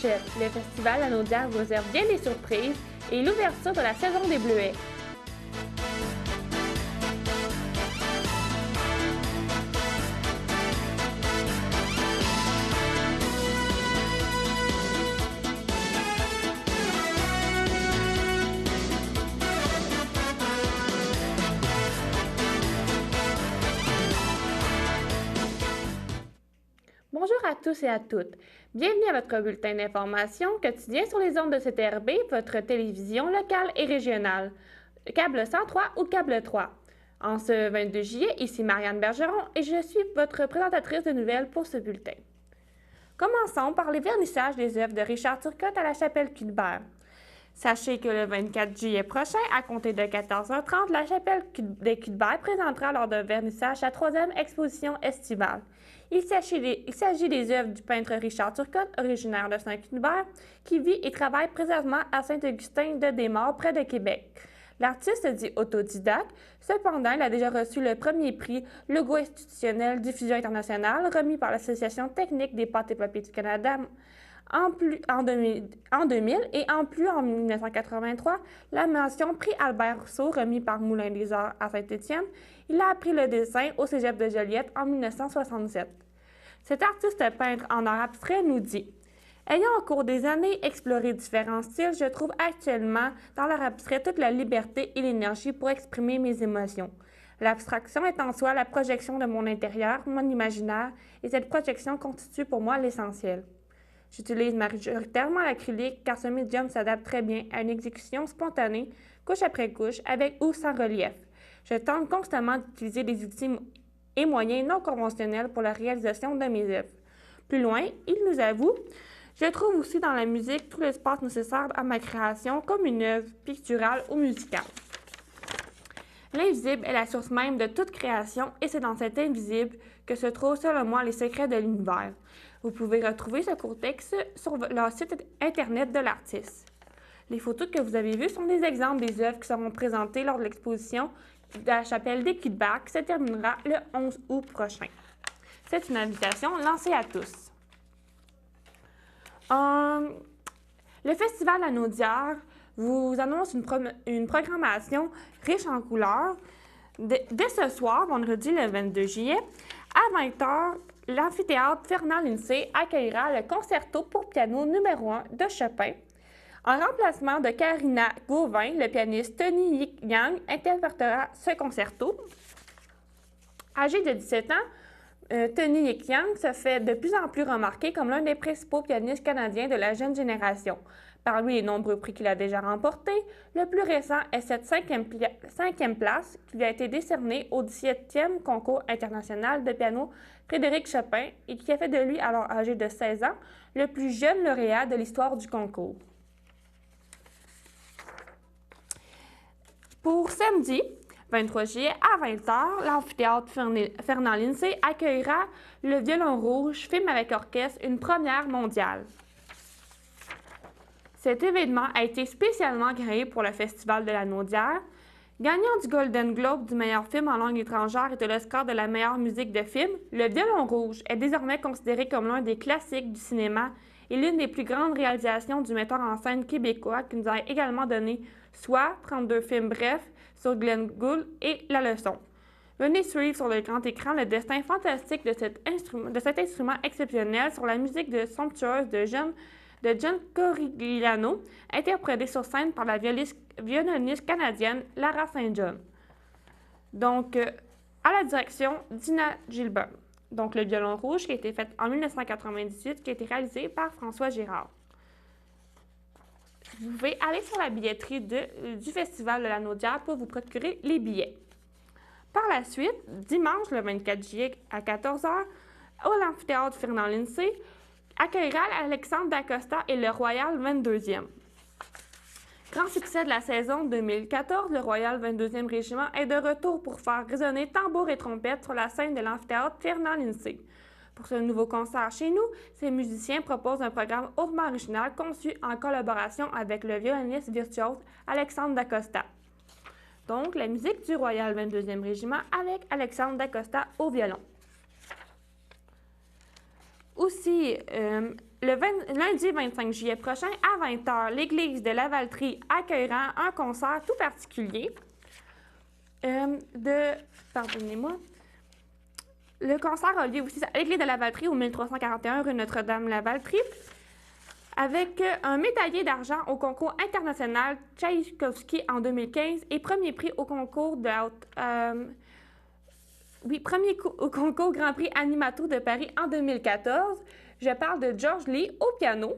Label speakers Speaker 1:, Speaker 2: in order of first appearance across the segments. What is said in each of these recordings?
Speaker 1: s'achève. Le festival Lanaudière vous réserve bien des surprises et l'ouverture de la saison des Bleuets. Bonjour à tous et à toutes. Bienvenue à votre bulletin d'information quotidien sur les ondes de CTRB, votre télévision locale et régionale, câble 103 ou câble 3. En ce 22 juillet, ici Marianne Bergeron et je suis votre présentatrice de nouvelles pour ce bulletin. Commençons par les vernissages des œuvres de Richard Turcotte à la chapelle Cuthbert. Sachez que le 24 juillet prochain, à compter de 14h30, la chapelle des Cuthbert présentera lors d'un vernissage sa troisième exposition estivale. Il s'agit des œuvres du peintre Richard Turcotte, originaire de Saint-Cuthbert, qui vit et travaille présentement à Saint-Augustin de Desmaures, près de Québec. L'artiste dit autodidacte, cependant, il a déjà reçu le premier prix Logo institutionnel Diffusion internationale, remis par l'Association technique des pâtes et papiers du Canada en 2000 et en plus en 1983, la mention Prix Albert Rousseau remis par Moulin des Arts à Saint-Étienne. Il a appris le dessin au Cégep de Joliette en 1967. Cet artiste peintre en art abstrait nous dit « Ayant au cours des années exploré différents styles, je trouve actuellement dans l'art abstrait toute la liberté et l'énergie pour exprimer mes émotions. L'abstraction est en soi la projection de mon intérieur, mon imaginaire, et cette projection constitue pour moi l'essentiel. J'utilise majoritairement l'acrylique car ce médium s'adapte très bien à une exécution spontanée, couche après couche, avec ou sans relief. Je tente constamment d'utiliser des outils et moyens non conventionnels pour la réalisation de mes œuvres. » Plus loin, il nous avoue « Je trouve aussi dans la musique tout l'espace nécessaire à ma création comme une œuvre picturale ou musicale. L'invisible est la source même de toute création et c'est dans cet invisible que se trouvent selon moi les secrets de l'univers. » Vous pouvez retrouver ce court texte sur leur site Internet de l'artiste. Les photos que vous avez vues sont des exemples des œuvres qui seront présentées lors de l'exposition de la chapelle des Cuthbert qui se terminera le 11 août prochain. C'est une invitation lancée à tous. Le Festival Lanaudière vous annonce une programmation riche en couleurs. Dès ce soir, vendredi le 22 juillet, à 20h, l'amphithéâtre Fernand-Lindsay accueillera le concerto pour piano numéro 1 de Chopin. En remplacement de Karina Gauvin, le pianiste Tony Yang interprétera ce concerto. Âgé de 17 ans, Tony Yang se fait de plus en plus remarquer comme l'un des principaux pianistes canadiens de la jeune génération. Parmi les nombreux prix qu'il a déjà remportés, le plus récent est cette cinquième place qui lui a été décernée au 17e concours international de piano Frédéric Chopin et qui a fait de lui, alors âgé de 16 ans, le plus jeune lauréat de l'histoire du concours. Pour samedi, 23 juillet, à 20h, l'amphithéâtre Fernand-Lindsay accueillera le Violon rouge, film avec orchestre, une première mondiale. Cet événement a été spécialement créé pour le Festival de Lanaudière. Gagnant du Golden Globe du meilleur film en langue étrangère et de l'Oscar de la meilleure musique de film, Le Violon rouge est désormais considéré comme l'un des classiques du cinéma et l'une des plus grandes réalisations du metteur en scène québécois qui nous a également donné Soi, 32 films brefs sur Glenn Gould et La Leçon. Venez suivre sur le grand écran le destin fantastique de cet instrument exceptionnel sur la musique somptueuse de John Corigliano, interprété sur scène par la violoniste canadienne Lara St. John. Donc, à la direction d'Ina Gilbert. Donc, le Violon rouge qui a été fait en 1998, qui a été réalisé par François Girard. Vous pouvez aller sur la billetterie du Festival de Lanaudière pour vous procurer les billets. Par la suite, dimanche le 24 juillet à 14h, au l'amphithéâtre Fernand-Lindsay, accueillera Alexandre Dacosta et le Royal 22e. Grand succès de la saison 2014, le Royal 22e Régiment est de retour pour faire résonner tambour et trompette sur la scène de l'amphithéâtre Fernand-Lindsay. Pour ce nouveau concert chez nous, ces musiciens proposent un programme hautement original conçu en collaboration avec le violoniste virtuose Alexandre Dacosta. Donc, la musique du Royal 22e Régiment avec Alexandre Dacosta au violon. Aussi, Lundi 25 juillet prochain, à 20h, l'église de Lavaltrie accueillera un concert tout particulier Pardonnez-moi. Le concert a lieu aussi à l'église de Lavaltrie au 1341 rue Notre-Dame-Lavaltrie avec un médaillé d'argent au concours international Tchaïkovski en 2015 et premier prix au concours au concours Grand Prix Animato de Paris en 2014. Je parle de George Lee au piano.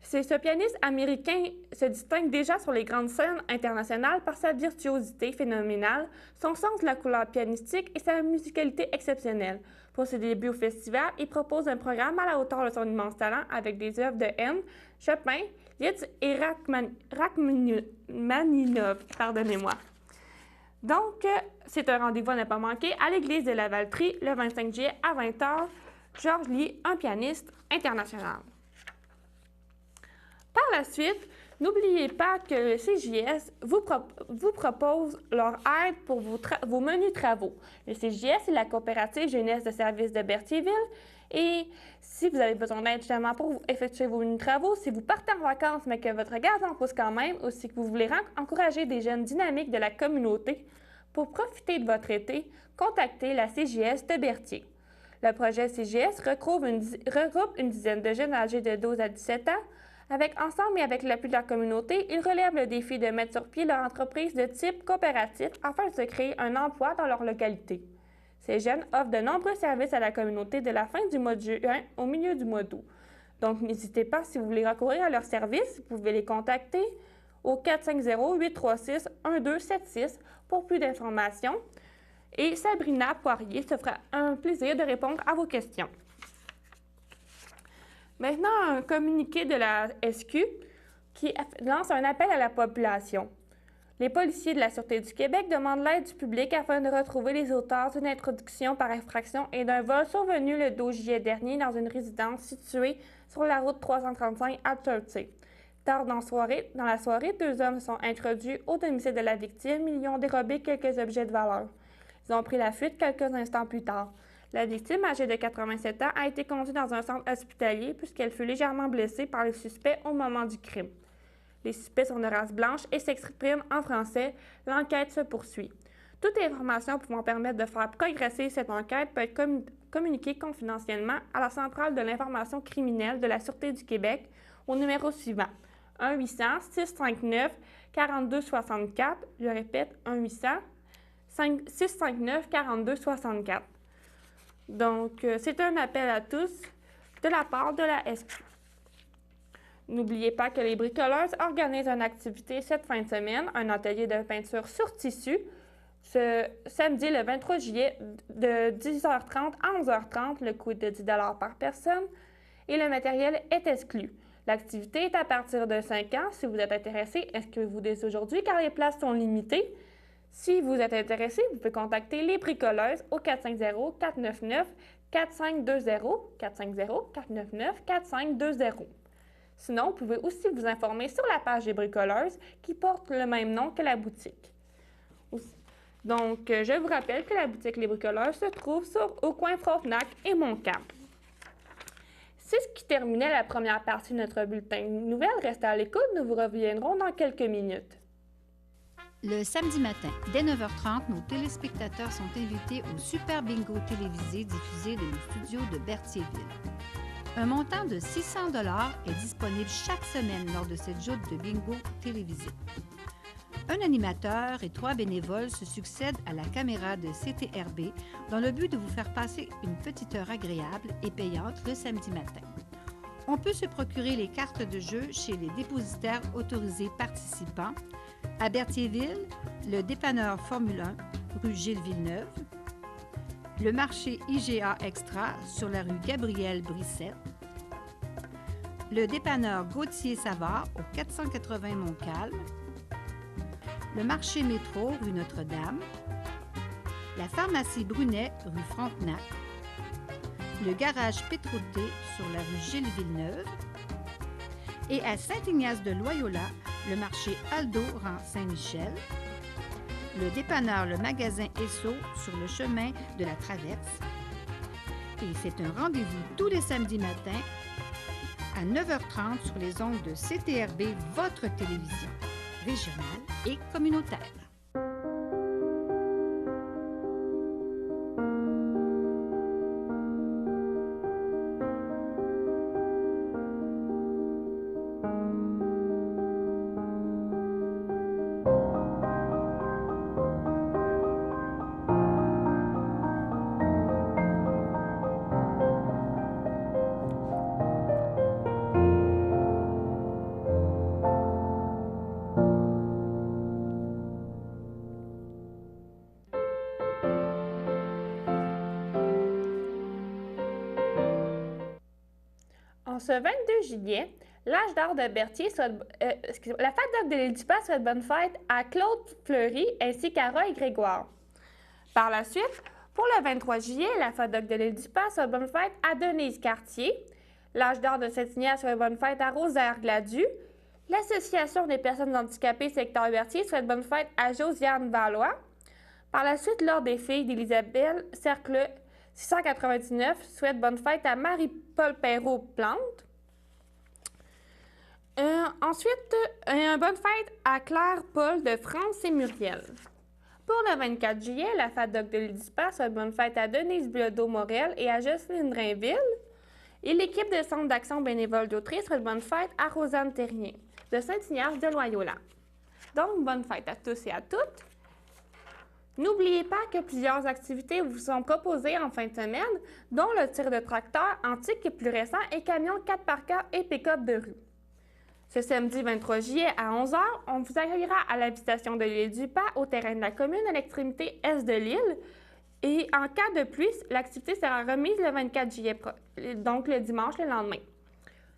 Speaker 1: Ce pianiste américain se distingue déjà sur les grandes scènes internationales par sa virtuosité phénoménale, son sens de la couleur pianistique et sa musicalité exceptionnelle. Pour ses débuts au festival, il propose un programme à la hauteur de son immense talent avec des œuvres de Haydn, Chopin, Liszt et Rachmaninov. Pardonnez-moi. Donc, c'est un rendez-vous à ne pas manquer à l'église de Lavaltrie le 25 juillet à 20h. George Lee, un pianiste international. Par la suite, n'oubliez pas que le CJS vous propose leur aide pour vos menus travaux. Le CJS est la coopérative jeunesse de services de Berthierville et si vous avez besoin d'aide justement pour effectuer vos menus travaux, si vous partez en vacances mais que votre gazon pousse quand même ou si vous voulez encourager des jeunes dynamiques de la communauté pour profiter de votre été, contactez la CJS de Berthier. Le projet CJS regroupe une dizaine de jeunes âgés de 12 à 17 ans. Ensemble et avec l'appui de la communauté, ils relèvent le défi de mettre sur pied leur entreprise de type coopératif afin de se créer un emploi dans leur localité. Ces jeunes offrent de nombreux services à la communauté de la fin du mois de juin au milieu du mois d'août. Donc, n'hésitez pas, si vous voulez recourir à leurs services, vous pouvez les contacter au 450-836-1276 pour plus d'informations. Et Sabrina Poirier se fera un plaisir de répondre à vos questions. Maintenant, un communiqué de la SQ qui lance un appel à la population. Les policiers de la Sûreté du Québec demandent l'aide du public afin de retrouver les auteurs d'une introduction par infraction et d'un vol survenu le 12 juillet dernier dans une résidence située sur la route 335 à Churchill. Tard dans la soirée, 2 hommes sont introduits au domicile de la victime. Ils y ont dérobé quelques objets de valeur. Ils ont pris la fuite quelques instants plus tard. La victime, âgée de 87 ans, a été conduite dans un centre hospitalier puisqu'elle fut légèrement blessée par les suspects au moment du crime. Les suspects sont de race blanche et s'expriment en français. L'enquête se poursuit. Toute information pouvant permettre de faire progresser cette enquête peut être communiquée confidentiellement à la Centrale de l'information criminelle de la Sûreté du Québec au numéro suivant 1-800-659-4264. Je répète, 1-800-659-4264. Donc, c'est un appel à tous de la part de la SQ. N'oubliez pas que les bricoleuses organisent une activité cette fin de semaine, un atelier de peinture sur tissu, ce samedi le 23 juillet de 10h30 à 11h30. Le coût est de 10 $ par personne et le matériel est exclu. L'activité est à partir de 5 ans. Si vous êtes intéressé, inscrivez-vous dès aujourd'hui car les places sont limitées. Si vous êtes intéressé, vous pouvez contacter les bricoleuses au 450-499-4520, 450-499-4520. Sinon, vous pouvez aussi vous informer sur la page des bricoleuses qui porte le même nom que la boutique. Donc, je vous rappelle que la boutique Les Bricoleuses se trouve au coin Frontenac et Montcalm. C'est ce qui terminait la première partie de notre bulletin de nouvelles. Restez à l'écoute, nous vous reviendrons dans quelques minutes.
Speaker 2: Le samedi matin, dès 9h30, nos téléspectateurs sont invités au Super Bingo télévisé diffusé de nos studios de Berthierville. Un montant de 600 $ est disponible chaque semaine lors de cette joute de bingo télévisé. Un animateur et 3 bénévoles se succèdent à la caméra de CTRB dans le but de vous faire passer une petite heure agréable et payante le samedi matin. On peut se procurer les cartes de jeu chez les dépositaires autorisés participants à Berthierville, le dépanneur Formule 1, rue Gilles Villeneuve, le marché IGA Extra sur la rue Gabriel Brissette, le dépanneur Gauthier Savard au 480 Montcalm, le marché Métro rue Notre-Dame, la pharmacie Brunet rue Frontenac, le garage Pétroté sur la rue Gilles Villeneuve et à Saint-Ignace-de-Loyola, le marché Aldo rang Saint-Michel, le dépanneur Le Magasin Esso sur le chemin de la Traverse. Et c'est un rendez-vous tous les samedis matins à 9h30 sur les ondes de CTRB, votre télévision régionale et communautaire.
Speaker 1: En ce 22 juillet, l'âge d'or de Berthier la FADOC de l'île du Pas souhaite bonne fête à Claude Fleury ainsi qu'à Roy Grégoire. Par la suite, pour le 23 juillet, la FADOC de l'île du Pas souhaite bonne fête à Denise Cartier. L'âge d'or de Saint-Ignace souhaite bonne fête à Rosaire Gladu. L'Association des personnes handicapées secteur Berthier souhaite bonne fête à Josiane Valois. Par la suite, l'Ordre des filles d'Élisabeth Cercle 699 souhaite bonne fête à Marie-Paul Perrault-Plante. Ensuite, bonne fête à Claire-Paul de France et Muriel. Pour le 24 juillet, la FADOC de l'île du Pas souhaite bonne fête à Denise Bilodeau-Morel et à Jocelyne Drainville. Et l'équipe de Centre d'action bénévole d'Autriche souhaite bonne fête à Rosanne Terrien de Saint-Ignace de Loyola. Donc, bonne fête à tous et à toutes. N'oubliez pas que plusieurs activités vous sont proposées en fin de semaine, dont le tir de tracteur antique et plus récent et camion 4x4 et pick-up de rue. Ce samedi 23 juillet à 11h, on vous accueillera à la visitation de l'île du Pas au terrain de la commune à l'extrémité est de l'île. Et en cas de pluie, l'activité sera remise le 24 juillet, donc le dimanche le lendemain.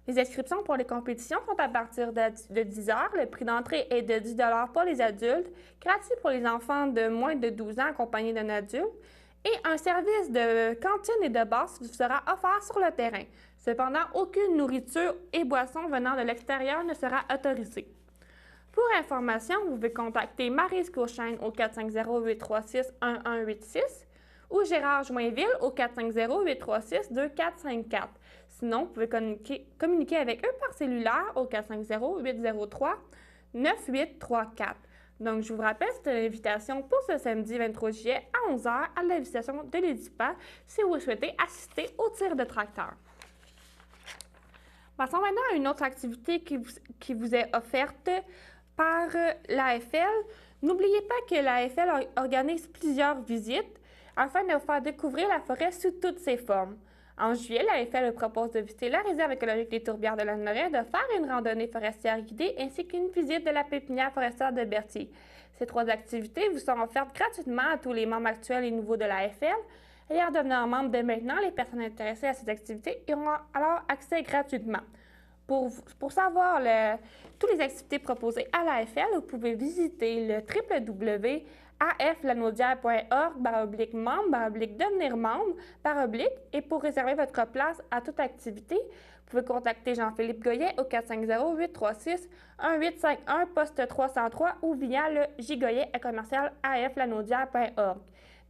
Speaker 1: Les inscriptions pour les compétitions sont à partir de 10h. Le prix d'entrée est de 10 $ pour les adultes, gratuit pour les enfants de moins de 12 ans accompagnés d'un adulte, et un service de cantine et de bar vous sera offert sur le terrain. Cependant, aucune nourriture et boissons venant de l'extérieur ne sera autorisée. Pour information, vous pouvez contacter Maryse Courchaine au 450-836-1186 ou Gérard Joinville au 450-836-2454. Sinon, vous pouvez communiquer avec eux par cellulaire au 450-803-9834. Donc, je vous rappelle, c'est une invitation pour ce samedi 23 juillet à 11h à la visitation de l'île du Pas si vous souhaitez assister au tir de tracteur. Passons maintenant à une autre activité qui vous est offerte par l'AFL. N'oubliez pas que l'AFL organise plusieurs visites afin de vous faire découvrir la forêt sous toutes ses formes. En juillet, l'AFL propose de visiter la réserve écologique des Tourbières de Lannemezan, de faire une randonnée forestière guidée ainsi qu'une visite de la pépinière forestière de Berthier. Ces 3 activités vous sont offertes gratuitement à tous les membres actuels et nouveaux de l'AFL. Et en devenant membre dès maintenant, les personnes intéressées à ces activités auront alors accès gratuitement. Pour savoir toutes les activités proposées à l'AFL, vous pouvez visiter le www.aflanaudière.org/membre/devenir membre et pour réserver votre place à toute activité, vous pouvez contacter Jean-Philippe Goyet au 450-836-1851 poste 303 ou via le jgoyet@aflanaudière.org.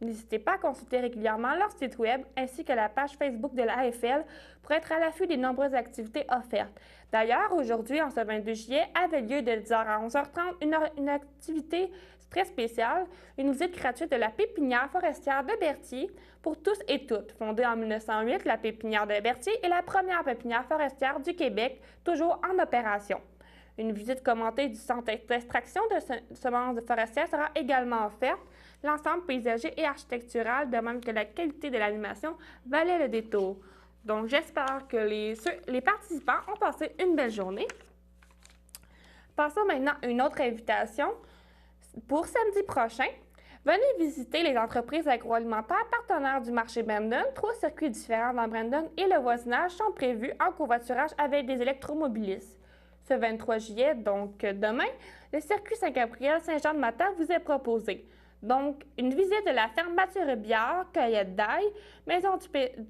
Speaker 1: N'hésitez pas à consulter régulièrement leur site web ainsi que la page Facebook de l'AFL pour être à l'affût des nombreuses activités offertes. D'ailleurs, aujourd'hui, en ce 22 juillet, avait lieu de 10h à 11h30 une activité très spéciale, une visite gratuite de la pépinière forestière de Berthier pour tous et toutes. Fondée en 1908, la pépinière de Berthier est la première pépinière forestière du Québec, toujours en opération. Une visite commentée du centre d'extraction de semences forestières sera également offerte. L'ensemble paysager et architectural, de même que la qualité de l'animation, valait le détour. Donc, j'espère que les participants ont passé une belle journée. Passons maintenant à une autre invitation. Pour samedi prochain, venez visiter les entreprises agroalimentaires partenaires du marché Brandon. 3 circuits différents dans Brandon et le voisinage sont prévus en covoiturage avec des électromobilistes. Ce 23 juillet, donc demain, le circuit Saint-Gabriel-Saint-Jean-de-Matin vous est proposé. Donc, une visite de la ferme Mathieu-Biard, cueillette d'ail, maison du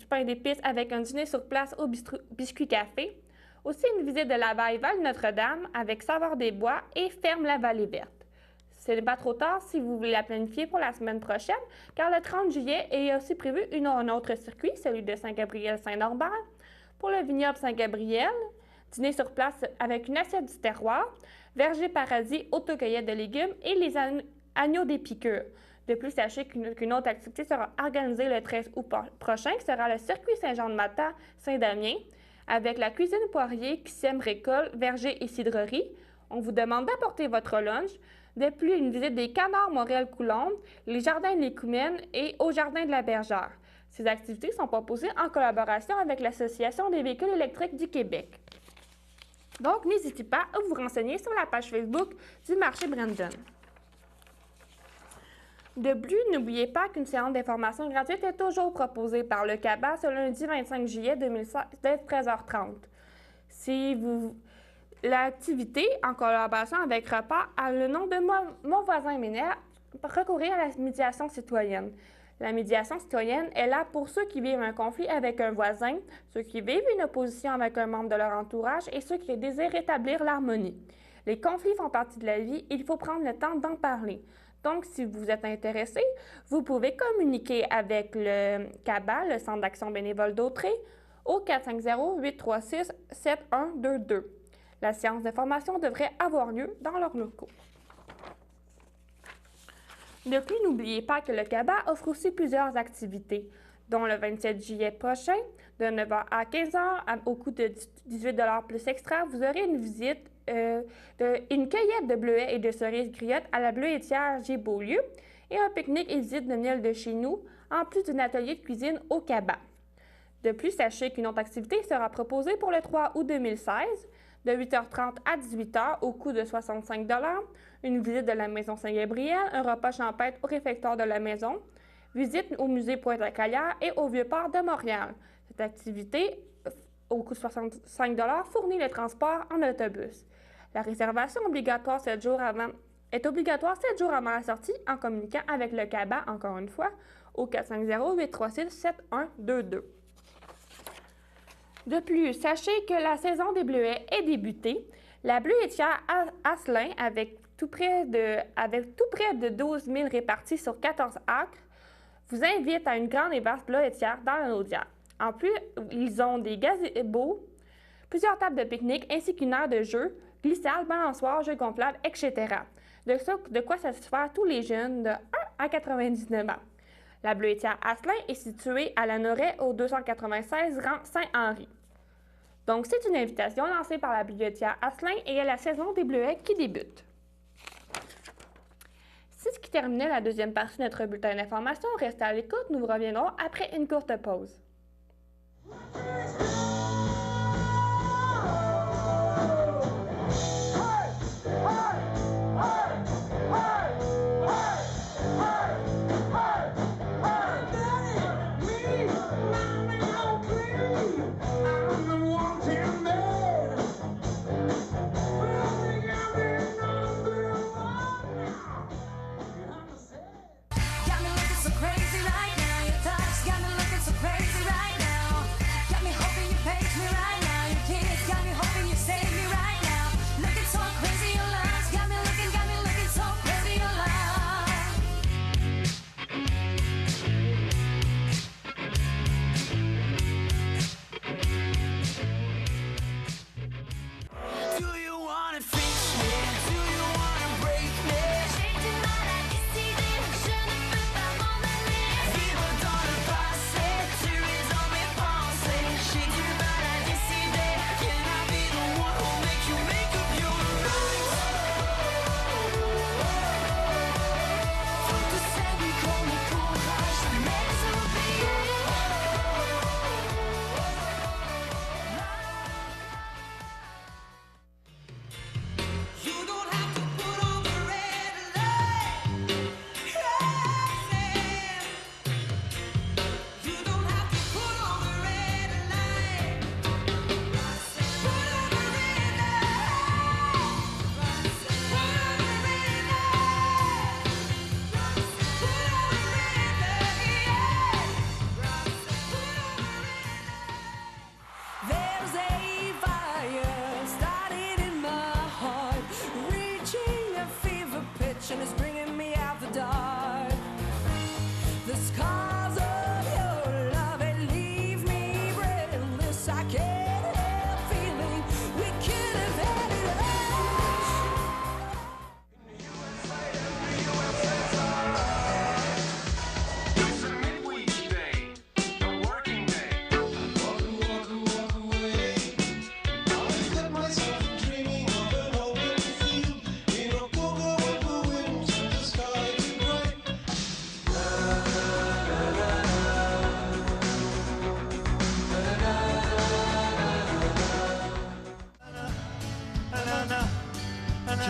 Speaker 1: pain d'épices avec un dîner sur place au biscuit café. Aussi, une visite de la baie Val-Notre-Dame avec saveur des bois et ferme la Vallée Verte. Ce n'est pas trop tard si vous voulez la planifier pour la semaine prochaine, car le 30 juillet est aussi prévu un autre circuit, celui de Saint-Gabriel-Saint-Norbert, pour le vignoble Saint-Gabriel, Dîner sur place avec une assiette du terroir, verger paradis, autocueillette de légumes et les agneaux des piqûres. De plus, sachez qu'une autre activité sera organisée le 13 août prochain, qui sera le circuit Saint-Jean-de-Mata, Saint-Damien, avec la cuisine poirier qui sème récolte, verger et cidrerie. On vous demande d'apporter votre lunch. De plus, une visite des canards Morel-Coulombe, les jardins de l'Écoumène et au jardin de la Bergère. Ces activités sont proposées en collaboration avec l'Association des véhicules électriques du Québec. Donc, n'hésitez pas à vous renseigner sur la page Facebook du marché Brandon. De plus, n'oubliez pas qu'une séance d'information gratuite est toujours proposée par le CABA ce lundi 25 juillet 2016 dès 13h30. L'activité, en collaboration avec Repas, a le nom de Mon voisin m'énerve, recourir à la médiation citoyenne. La médiation citoyenne est là pour ceux qui vivent un conflit avec un voisin, ceux qui vivent une opposition avec un membre de leur entourage et ceux qui désirent rétablir l'harmonie. Les conflits font partie de la vie, il faut prendre le temps d'en parler. Donc, si vous êtes intéressé, vous pouvez communiquer avec le CABA, le Centre d'action bénévole d'Autrey, au 450-836-7122. La séance de formation devrait avoir lieu dans leurs locaux. De plus, n'oubliez pas que le CABA offre aussi plusieurs activités, dont le 27 juillet prochain, de 9h à 15h, au coût de 18 $ plus extra, vous aurez une visite, une cueillette de bleuets et de cerises griottes à la bleuetière J. Beaulieu et un pique-nique et visite de miel de chez nous, en plus d'un atelier de cuisine au CABA. De plus, sachez qu'une autre activité sera proposée pour le 3 août 2016, de 8h30 à 18h au coût de 65 $, une visite de la Maison Saint-Gabriel, un repas champêtre au réfectoire de la maison, visite au musée Pointe-à-Calière et au Vieux-Port de Montréal. Cette activité, au coût de 65 $, fournit le transport en autobus. La réservation obligatoire 7 jours avant est obligatoire 7 jours avant la sortie en communiquant avec le CABA, encore une fois, au 450-836-7122. De plus, sachez que la saison des bleuets est débutée. La bleuetière Asselin, avec tout près de 12 000 répartis sur 14 acres, vous invite à une grande et vaste bleuetière dans la Naudière. En plus, ils ont des gazebos, plusieurs tables de pique-nique ainsi qu'une aire de jeu, glissade, balançoire, jeux gonflables, etc. De quoi satisfaire tous les jeunes de 1 à 99 ans. La bleuetière Asselin est située à la Noret au 296 rang Saint-Henri. Donc, c'est une invitation lancée par la bleuetière Asselin et il y a la saison des bleuets qui débute. C'est ce qui terminait la deuxième partie de notre bulletin d'information. Restez à l'écoute, nous reviendrons après une courte pause.
Speaker 3: Crazy right now, your touch got me looking so crazy right now. Got me hoping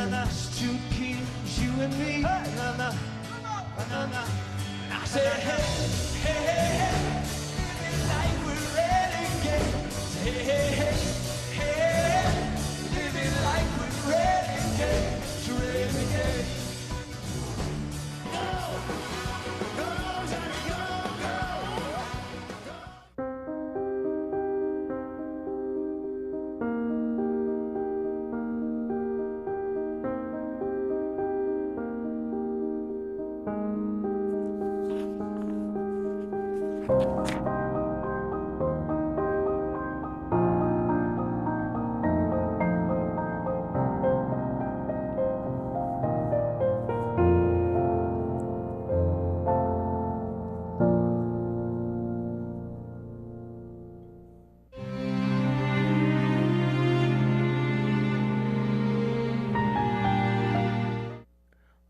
Speaker 3: na, to keep you and me. Na na, na na. I said, hey, hey, hey, hey, living like we're renegades. Hey, hey, hey, hey, hey, living like we're renegades, renegades.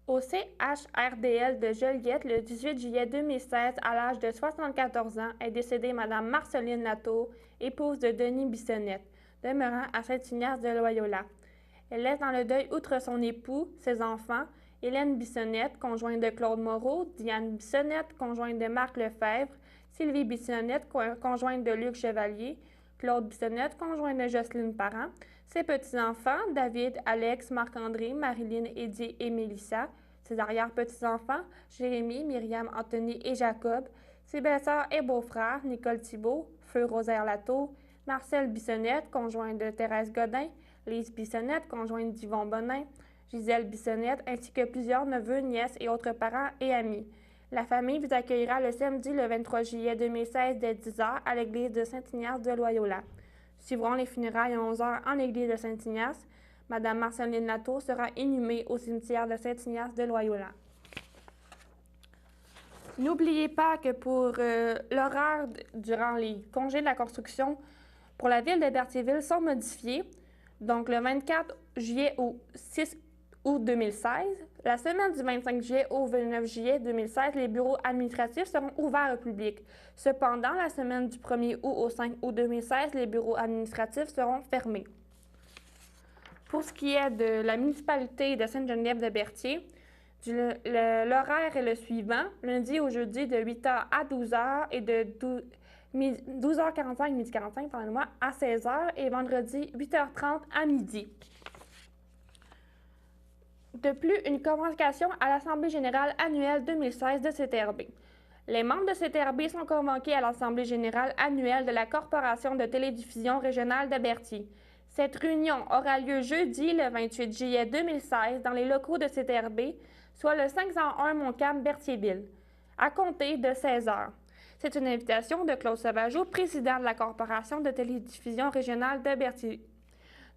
Speaker 1: Au CHRDL de Joliette, le 18 juillet 2016, à l'âge de 74 ans, est décédée Mme Marceline Latour, épouse de Denis Bissonnette, demeurant à Saint-Ignace de Loyola. Elle laisse dans le deuil, outre son époux, ses enfants, Hélène Bissonnette, conjointe de Claude Moreau, Diane Bissonnette, conjointe de Marc Lefebvre, Sylvie Bissonnette, conjointe de Luc Chevalier, Claude Bissonnette, conjointe de Jocelyne Parent, ses petits-enfants, David, Alex, Marc-André, Marilyn, Eddie et Mélissa, ses arrière-petits-enfants, Jérémy, Myriam, Anthony et Jacob, ses belles-sœurs et beaux-frères, Nicole Thibault, Feu Rosaire Latour, Marcel Bissonnette, conjointe de Thérèse Godin, Lise Bissonnette, conjointe d'Yvon Bonin, Gisèle Bissonnette, ainsi que plusieurs neveux, nièces et autres parents et amis. La famille vous accueillera le samedi le 23 juillet 2016 dès 10h à l'église de Saint-Ignace de Loyola. Suivront les funérailles à 11h en l'église de Saint-Ignace. Madame Marceline Latour sera inhumée au cimetière de Saint-Ignace de Loyola. N'oubliez pas que pour l'horaire durant les congés de la construction pour la ville de Berthierville sont modifiés. Donc, le 24 juillet au 6 août 2016, la semaine du 25 juillet au 29 juillet 2016, les bureaux administratifs seront ouverts au public. Cependant, la semaine du 1er août au 5 août 2016, les bureaux administratifs seront fermés. Pour ce qui est de la municipalité de Sainte-Geneviève-de-Berthier, l'horaire est le suivant. Lundi au jeudi de 8h à 12h et de 12h45, midi 45, pardonnez-moi, à 16h et vendredi 8h30 à midi. De plus, une convocation à l'Assemblée générale annuelle 2016 de CTRB. Les membres de CTRB sont convoqués à l'Assemblée générale annuelle de la Corporation de télédiffusion régionale de Berthier. Cette réunion aura lieu jeudi, le 28 juillet 2016, dans les locaux de CTRB, soit le 501 Montcalm-Berthierville, à compter de 16h. C'est une invitation de Claude Sauvageau, président de la Corporation de télédiffusion régionale de Berthier.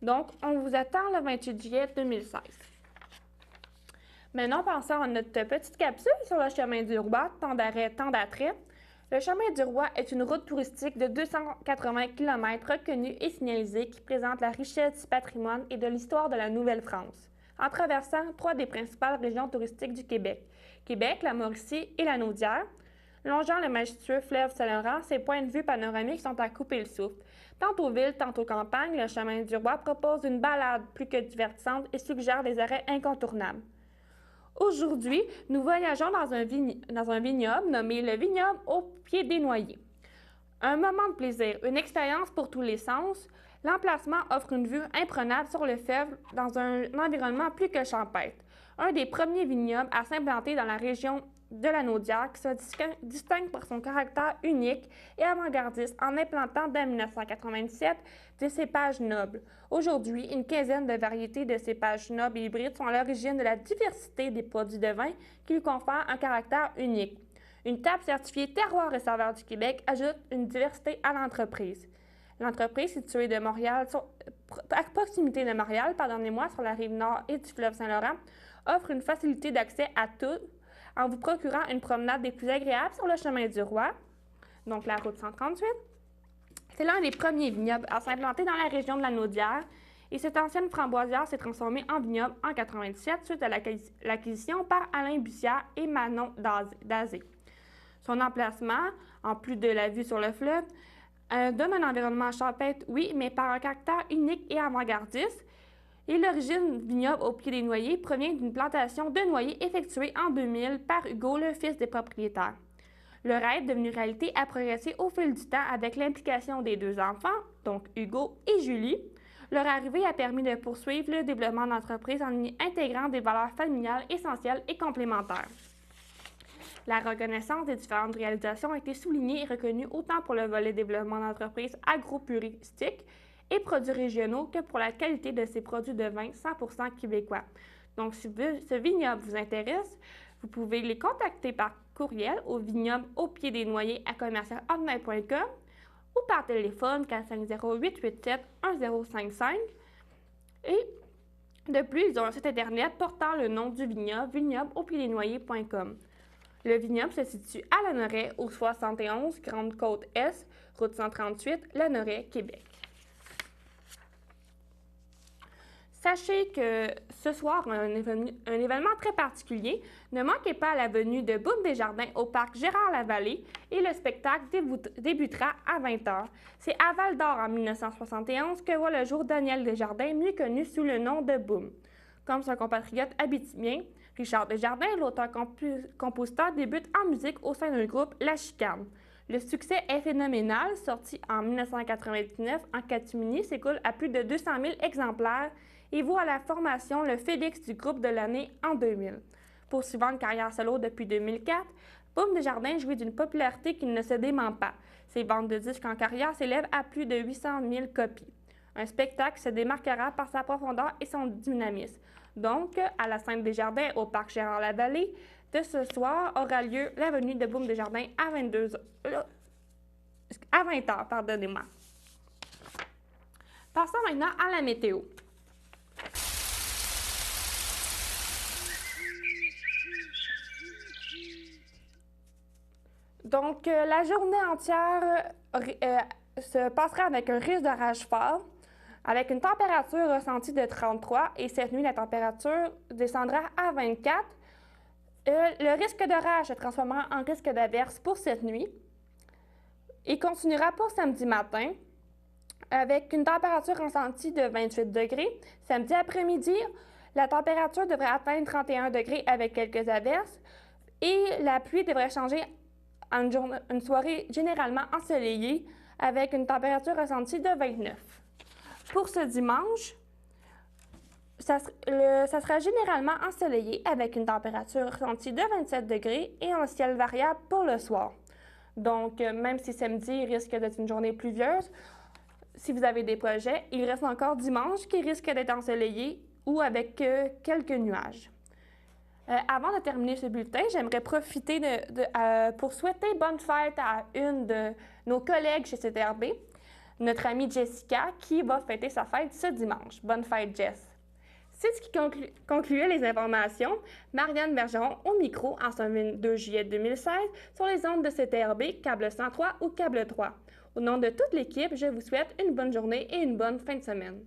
Speaker 1: Donc, on vous attend le 28 juillet 2016. Maintenant, passons à notre petite capsule sur le chemin du roi, tant d'arrêt, tant d'attrait. Le chemin du roi est une route touristique de 280 km reconnue et signalisée qui présente la richesse du patrimoine et de l'histoire de la Nouvelle-France, en traversant 3 des principales régions touristiques du Québec, Québec, la Mauricie et la Naudière. Longeant le majestueux fleuve Saint-Laurent, ses points de vue panoramiques sont à couper le souffle. Tant aux villes, tant aux campagnes, le chemin du roi propose une balade plus que divertissante et suggère des arrêts incontournables. Aujourd'hui, nous voyageons dans un vignoble nommé le vignoble au pied des Noyers. Un moment de plaisir, une expérience pour tous les sens, l'emplacement offre une vue imprenable sur le fleuve dans un environnement plus que champêtre. Un des premiers vignobles à s'implanter dans la région de la Naudière qui se distingue par son caractère unique et avant-gardiste en implantant dès 1997 des cépages nobles. Aujourd'hui, une quinzaine de variétés de cépages nobles et hybrides sont à l'origine de la diversité des produits de vin qui lui confèrent un caractère unique. Une table certifiée Terroir et Saveurs du Québec ajoute une diversité à l'entreprise. L'entreprise, située de Montréal, à proximité de Montréal, sur la rive nord et du fleuve Saint-Laurent, offre une facilité d'accès à tout en vous procurant une promenade des plus agréables sur le chemin du roi, donc la route 138. C'est l'un des premiers vignobles à s'implanter dans la région de la Naudière et cette ancienne framboisière s'est transformée en vignoble en 1997 suite à l'acquisition par Alain Bussière et Manon Dazé. Son emplacement, en plus de la vue sur le fleuve, donne un environnement champêtre, oui, mais par un caractère unique et avant-gardiste. Et l'origine vignoble au pied des noyers provient d'une plantation de noyers effectuée en 2000 par Hugo, le fils des propriétaires. Le rêve, devenu réalité, a progressé au fil du temps avec l'implication des deux enfants, donc Hugo et Julie. Leur arrivée a permis de poursuivre le développement de l'entreprise en y intégrant des valeurs familiales essentielles et complémentaires. La reconnaissance des différentes réalisations a été soulignée et reconnue autant pour le volet développement d'entreprise agro-puristique et produits régionaux que pour la qualité de ses produits de vin 100% québécois. Donc, si ce vignoble vous intéresse, vous pouvez les contacter par courriel au vignoble-au-pied-des-noyers@commercialhotmail.com ou par téléphone 450-887-1055. Et de plus, ils ont un site internet portant le nom du vignoble, vignoble-au-pied-des-noyers.com. Le vignoble se situe à Lanoraie, au 71 Grande Côte Est, route 138, Lanoraie, Québec. Sachez que ce soir, un événement très particulier. Ne manquez pas la venue de Boum Desjardins au parc Gérard-Lavallée et le spectacle débutera à 20h. C'est à Val-d'Or en 1971 que voit le jour Daniel Desjardins, mieux connu sous le nom de Boum. Comme son compatriote abitibien, Richard Desjardins, l'auteur-compositeur, débute en musique au sein d'un groupe, La Chicane. Le succès est phénoménal, sorti en 1999 en catimini, s'écoule à plus de 200 000 exemplaires et vaut à la formation le Félix du groupe de l'année en 2000. Poursuivant une carrière solo depuis 2004, Boum Desjardins jouit d'une popularité qui ne se dément pas. Ses ventes de disques en carrière s'élèvent à plus de 800 000 copies. Un spectacle se démarquera par sa profondeur et son dynamisme. Donc, à la scène Desjardins au parc Gérard-Lavallée, de ce soir aura lieu la venue de Boum Desjardins à 20h. Pardonnez-moi. Passons maintenant à la météo. Donc, la journée entière se passera avec un risque d'orage fort, avec une température ressentie de 33 et cette nuit, la température descendra à 24. Le risque d'orage se transformera en risque d'averse pour cette nuit et continuera pour samedi matin avec une température ressentie de 28 degrés. Samedi après-midi, la température devrait atteindre 31 degrés avec quelques averses et la pluie devrait changer en une soirée généralement ensoleillée avec une température ressentie de 29. Pour ce dimanche, ça sera généralement ensoleillé avec une température ressentie de 27 degrés et un ciel variable pour le soir. Donc, même si samedi risque d'être une journée pluvieuse, si vous avez des projets, il reste encore dimanche qui risque d'être ensoleillé ou avec quelques nuages. Avant de terminer ce bulletin, j'aimerais profiter pour souhaiter bonne fête à une de nos collègues chez CTRB, notre amie Jessica, qui va fêter sa fête ce dimanche. Bonne fête, Jess! C'est ce qui concluait les informations. Marianne Bergeron au micro en ce 22 juillet 2016 sur les ondes de CTRB, câble 103 ou câble 3. Au nom de toute l'équipe, je vous souhaite une bonne journée et une bonne fin de semaine.